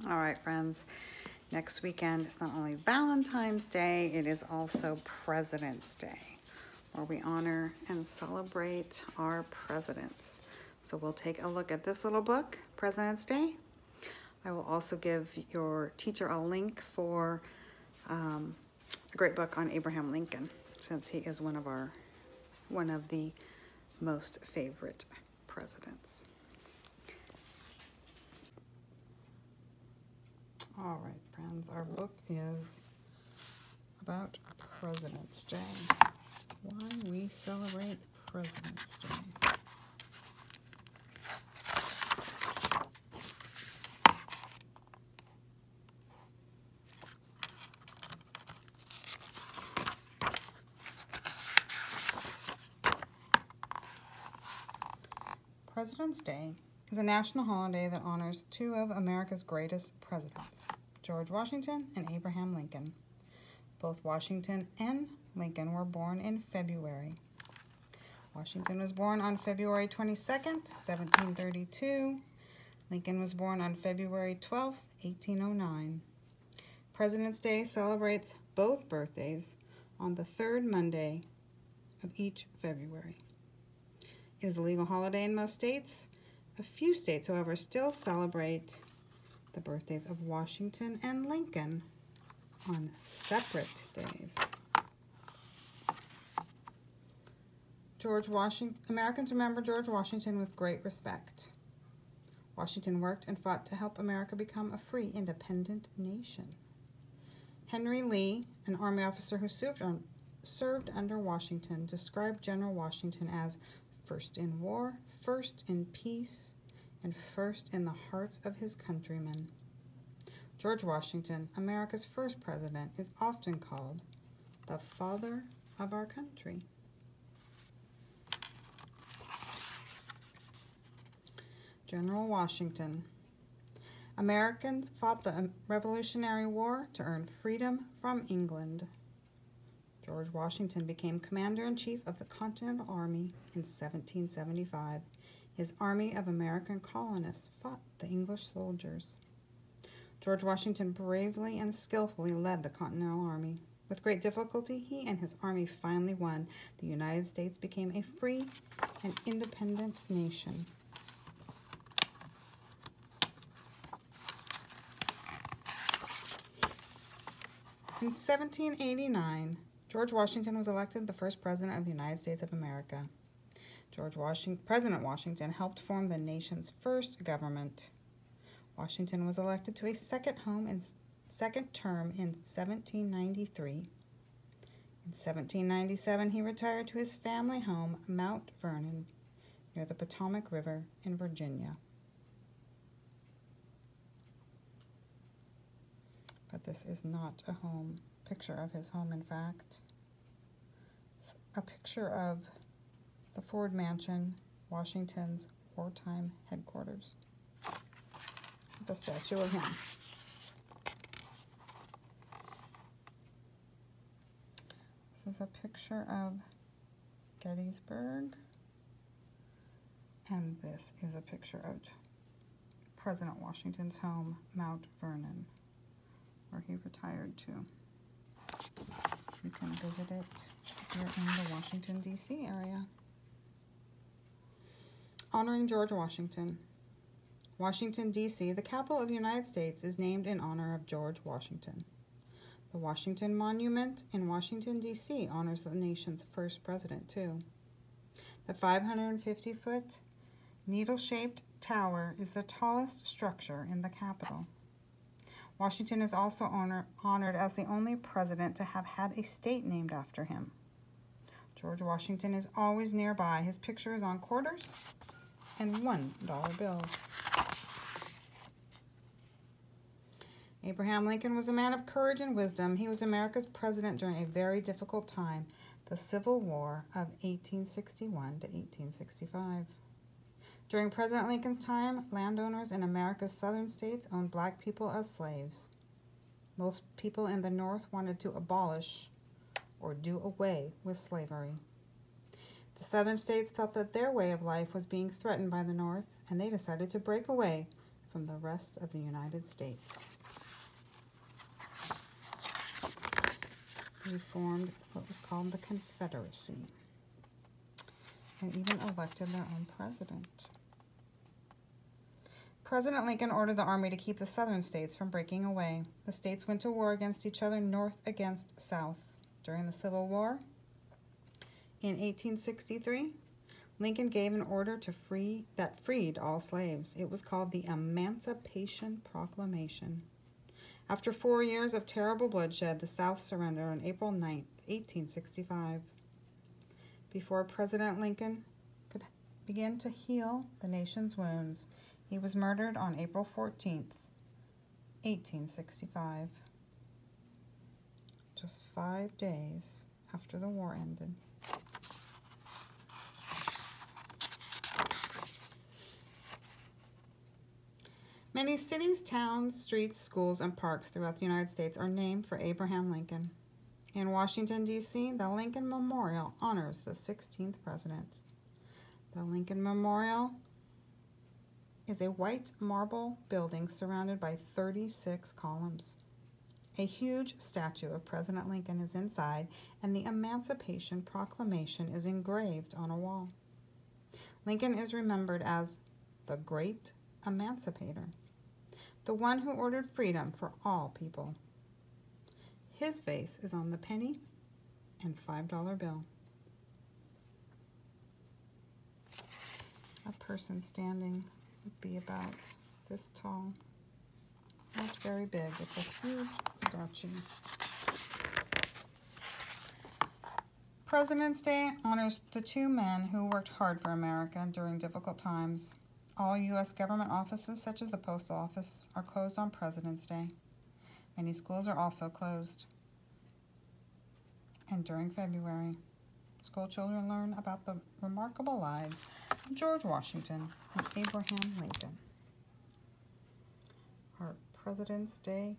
All right, friends. Next weekend, it's not only Valentine's Day, it is also President's Day, where we honor and celebrate our presidents. So we'll take a look at this little book, President's Day. I will also give your teacher a link for a great book on Abraham Lincoln, since he is one of the most favorite presidents. All right, friends, our book is about President's Day. Why we celebrate President's Day. President's Day is a national holiday that honors two of America's greatest presidents, George Washington and Abraham Lincoln. Both Washington and Lincoln were born in February. Washington was born on February 22nd, 1732. Lincoln was born on February 12th, 1809. President's Day celebrates both birthdays on the third Monday of each February. It is a legal holiday in most states. A few states, however, still celebrate the birthdays of Washington and Lincoln on separate days. Americans remember George Washington with great respect. Washington worked and fought to help America become a free, independent nation. Henry Lee, an army officer who served under Washington, described General Washington as first in war, first in peace, and first in the hearts of his countrymen. George Washington, America's first president, is often called the father of our country. General Washington. Americans fought the Revolutionary War to earn freedom from England. George Washington became Commander-in-Chief of the Continental Army in 1775. His army of American colonists fought the English soldiers. George Washington bravely and skillfully led the Continental Army. With great difficulty, he and his army finally won. The United States became a free and independent nation. In 1789, George Washington was elected the first president of the United States of America. President Washington helped form the nation's first government. Washington was elected to a second term in 1793. In 1797, he retired to his family home, Mount Vernon, near the Potomac River in Virginia. But this is not a picture of his home, in fact. It's a picture of the Ford Mansion, Washington's wartime headquarters. The statue of him. This is a picture of Gettysburg. And this is a picture of President Washington's home, Mount Vernon, where he retired to. You can visit it if you're in the Washington, D.C. area. Honoring George Washington. Washington, D.C., the capital of the United States, is named in honor of George Washington. The Washington Monument in Washington, D.C. honors the nation's first president, too. The 550-foot needle-shaped tower is the tallest structure in the capital. Washington is also honored as the only president to have had a state named after him. George Washington is always nearby. His picture is on quarters and $1 bills. Abraham Lincoln was a man of courage and wisdom. He was America's president during a very difficult time, the Civil War of 1861 to 1865. During President Lincoln's time, landowners in America's southern states owned black people as slaves. Most people in the North wanted to abolish or do away with slavery. The southern states felt that their way of life was being threatened by the North, and they decided to break away from the rest of the United States. He formed what was called the Confederacy and even elected their own president. President Lincoln ordered the Army to keep the southern states from breaking away. The states went to war against each other, North against South. During the Civil War, in 1863, Lincoln gave an order that freed all slaves. It was called the Emancipation Proclamation. After 4 years of terrible bloodshed, the South surrendered on April 9, 1865. Before President Lincoln could begin to heal the nation's wounds, he was murdered on April 14, 1865, just 5 days after the war ended. Many cities, towns, streets, schools, and parks throughout the United States are named for Abraham Lincoln. In Washington, D.C., the Lincoln Memorial honors the 16th president. The Lincoln Memorial is a white marble building surrounded by 36 columns. A huge statue of President Lincoln is inside, and the Emancipation Proclamation is engraved on a wall. Lincoln is remembered as the Great Emancipator, the one who ordered freedom for all people. His face is on the penny and $5 bill. A person standing would be about this tall. Not very big. It's a huge statue. President's Day honors the two men who worked hard for America during difficult times. All U.S. government offices, such as the Postal Office, are closed on President's Day. Many schools are also closed. And during February, school children learn about the remarkable lives of George Washington and Abraham Lincoln. Our President's Day